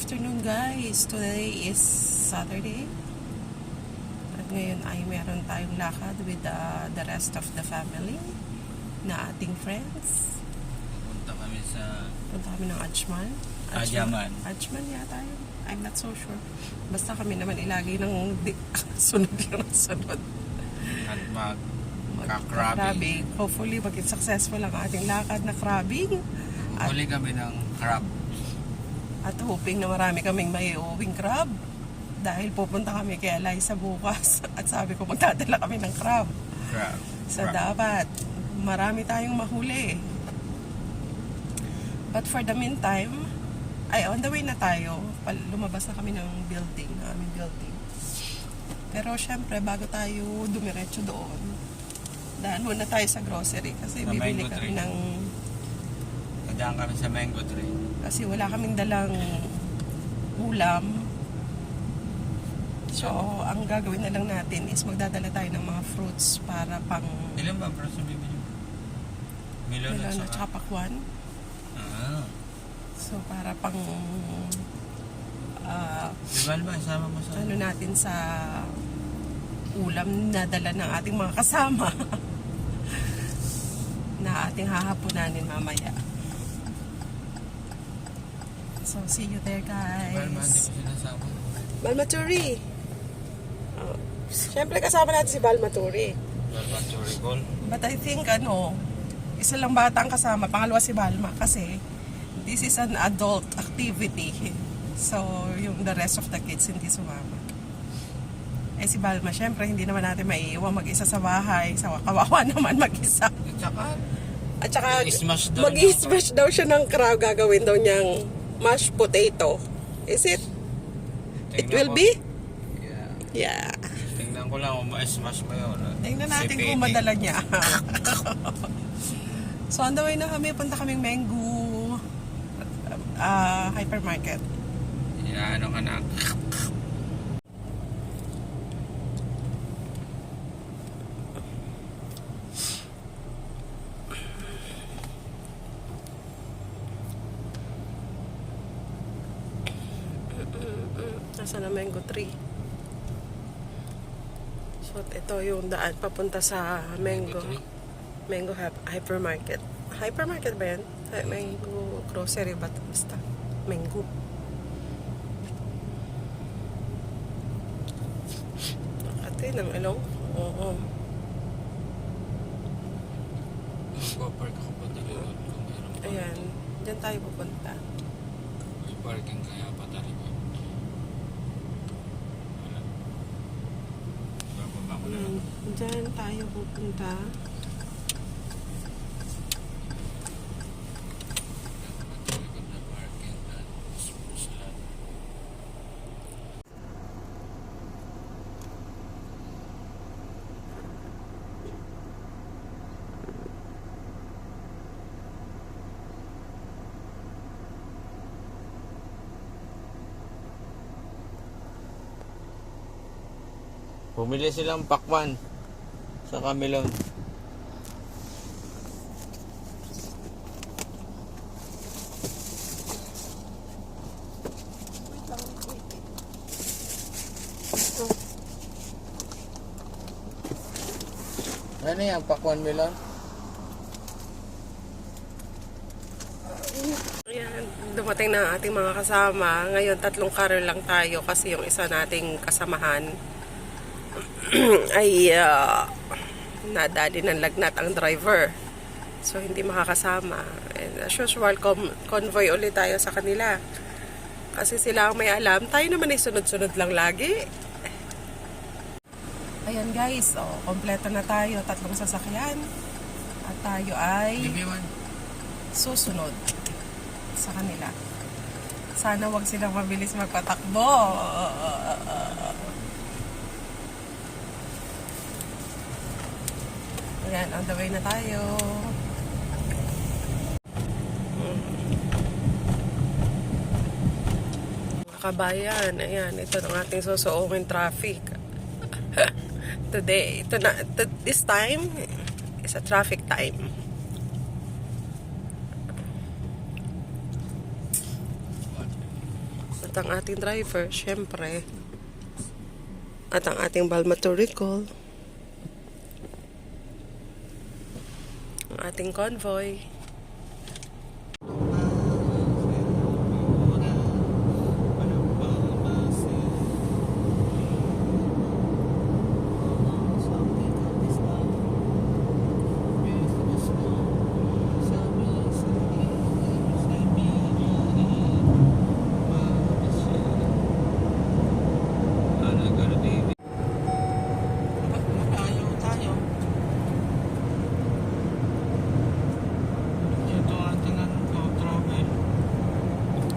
afternoon guys. Today is Saturday. At ngayon ay meron tayong lakad with the rest of the family na ating friends. Punta kami ng Ajman. Ajman yata yun. I'm not so sure. Basta kami naman ilagay ng sunod lang ng sunod. At magka-crabbing. Hopefully maging successful ang ating lakad na crabbing. Huli kami ng crab. At hoping na marami kaming may uwing crab. Dahil pupunta kami kay Eliza bukas. At sabi ko magdadala kami ng crab. Sa dapat. Marami tayong mahuli. But for the meantime, on the way na tayo. Lumabas na kami ng building. Aming building. Pero syempre, bago tayo dumiretso doon, daan muna tayo sa grocery. Kasi bibili kami ng... Diyan kami sa mango tree. Kasi wala kaming dalang ulam. So, ang gagawin na lang natin is magdadala tayo ng mga fruits para pang... Ilan ba fruits na bibili? Melon at saka pakwan. So, para pang... Diba ba, isama mo sa... Ano natin sa ulam na dala ng ating mga kasama. Na ating hahapunanin mamaya. So, see you there, guys. Balma, hindi mo sinasama. Balmaturi. Siyempre, kasama natin si Balmaturi. Balmaturi call. But I think, isa lang bata ang kasama. Pangalawa si Balma. Kasi, this is an adult activity. So, yung the rest of the kids hindi sumama. Si Balma, siyempre, hindi naman natin maiiwan mag-isa sa bahay. Sa kawawa naman mag-isa. At saka, mag-smash daw siya ng crab. Gagawin daw niyang mashed potato. Is it? It will be? Yeah. Tingnan ko lang kung ma-smash ba yun. Tingnan natin kung madala niya. So, on the way na kami. Punta kaming Mango hypermarket. Yeah, ano ka na? Nasa na mango tree. So, ito yung daan papunta sa mango hypermarket. Hypermarket ba yan? Mango grocery ba? Basta. Mango. Nakati ng ilong? Oo. Magpapark ako pa talikod kung meron pa. Ayan. Diyan tayo pupunta. May parking kaya pa talikod. Diyan tayo pupunta. Bumili silang pakwan sa melon. Ano yan, pakwan melon? Ayan, dumating na ang ating mga kasama. Ngayon, 3 carol lang tayo kasi yung isa nating kasamahan ay nadali ng lagnat ang driver. So, hindi makakasama. And as usual, convoy ulit tayo sa kanila. Kasi sila ang may alam. Tayo naman ay sunod-sunod lang lagi. Ayan guys, kompleto na tayo. 3 sasakyan. At tayo ay susunod sa kanila. Sana wag silang mabilis magpatakbo. Ayan, on the way na tayo. Mga kabayan, ayan, ito ang ating susuungin traffic. Today, this time is a traffic time. At ang ating driver, syempre. At ang ating Balma to recall. Ang ating convoy. Tayo. Ito ang ating travel.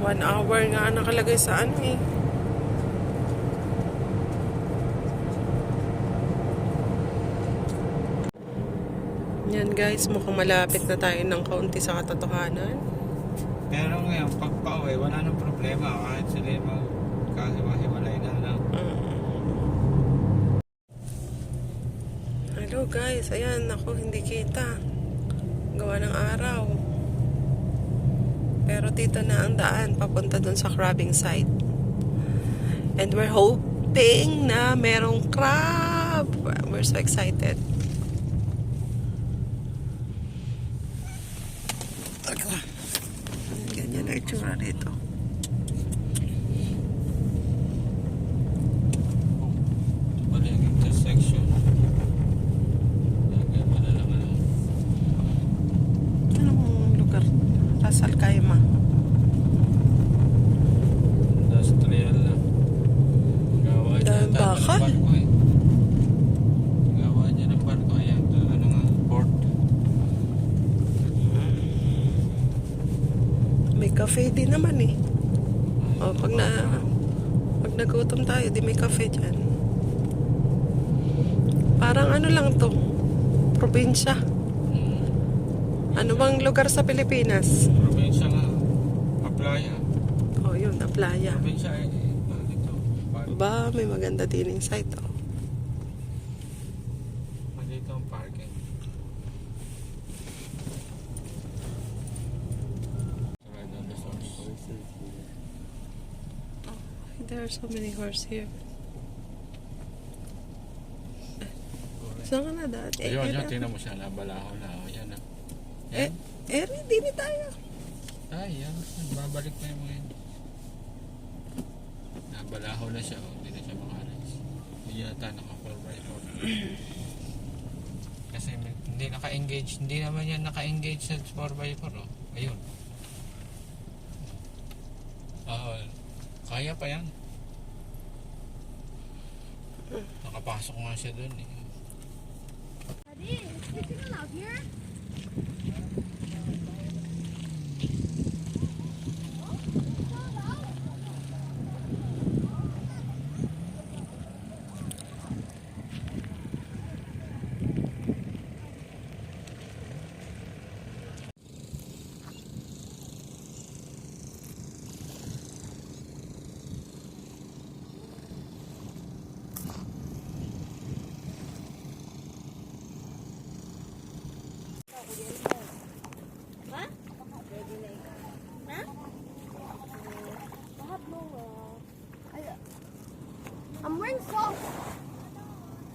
1 hour nga nakalagay sa ano eh. Yan guys, mukhang malapit na tayo ng kaunti sa katotohanan. Pero ngayon, pag pauwi, wala nang problema. Kahit sila magkahiwa-hiwalay na lang. Hello guys, ayan ako hindi kita. Gawa ng araw. Pero dito na ang daan papunta dun sa crabbing site. And we're hoping na merong crab. We're so excited. Ganyan ang itsura rito. Ito pala yung intersection. Lagyan mo na lang ano. Anong lugar? Rasal Kaima. Industrial lang. Gawa niya Dahil ata ng bakal. barko eh. Gawa niya ng barko. Ayan, ano nga, port. May cafe din naman eh. O, pag nagutom tayo, di may cafe dyan. Parang ano lang to, probinsya. Ano bang lugar sa Pilipinas? Probinsya nga. Aplaya. Oh, yun, na playa. Probinsya eh. Dito. Ba, may maganda din yung site, oh. Dito ang parking. Right on the source. There are so many horses here. Saan ka na dati? Ayun, yun. Tingnan mo siya. Nabalaho na. O, yan na. Ready na tayo. Ay, yan. Babalik na yung mga yun. Nabalaho na siya. O, hindi na siya makalas. Hindi yata naka-4x4. Kasi hindi naka-engage. Hindi naman yan naka-engage sa 4x4. O. Ayun. Kaya pa yan. Nakapasok nga siya dun eh. Daddy, is it out here? I'm wearing socks.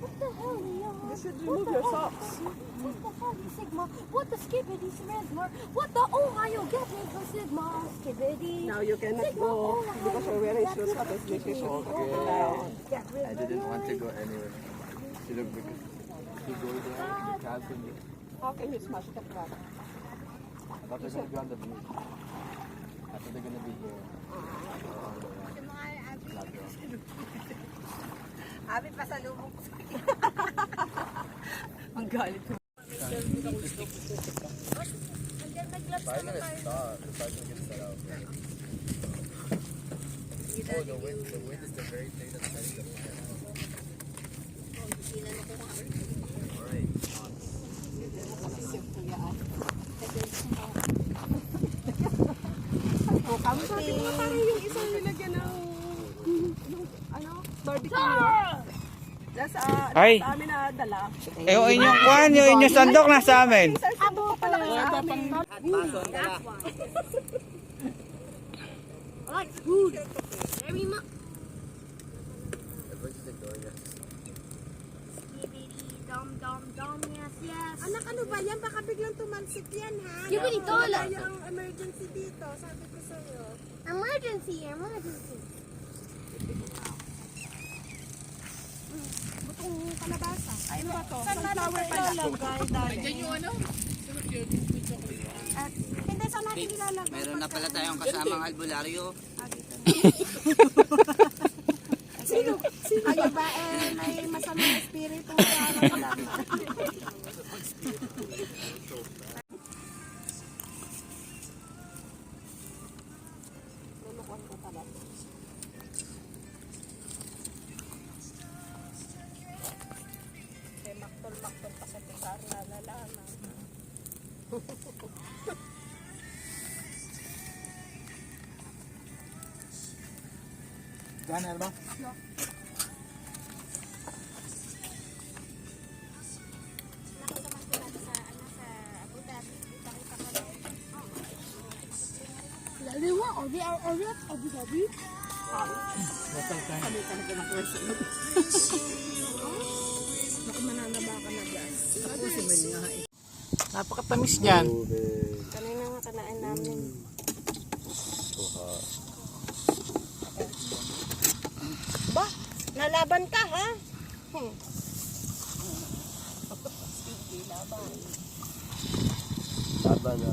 What the hell, Leon? You should remove your socks. What the hell, you Sigma? What the skibbity Smithmore? What the Ohio? Get me for Sigma. Skibbity. Now you cannot Sigma, go Ohio. because you're wearing shoes. What is this shoes? Ohio. Get rid I of didn't want to noise. go anywhere. Should have because if you go there, you can't continue. How can you smash the crab? I thought they're gonna be on the beach. I thought they're gonna be here. Abi pa sa lubog. Ang galit ko. Oh, the wind is the very thing that's setting the fire. Alright. Kami sa atin mga parang yung isang nilagyan ng ano, barbecue. Nasa Ay. sa amin na dala. Eh, yung inyong kwan, yung inyong sandok nasa amin. Abo pala kayo sa amin. Like food. Very much. Where's the door? Yes. Skibidi dum dum dum, yes, yes. Anak, ano ba yan? Baka biglang tumalsik yan, ha? Skibidi tola. Wala yung emergency dito, sabi ko sa'yo. Emergency, emergency. Butong kalabasa. Ay, ano ba to? Sunflower pala. Diyan yung ano? Hindi, saan natin ilalagay? Meron na pala tayong kasamang albularyo. Kayo ba may masamang espiritu sa lang? Maktol-maktol pa sa tukar na lalana. Gana ba? Laliwa, Abu Dhabi. Napakatamis niyan. Kanina nga kanain namin. Ba, nalaban ka, ha? Laban na.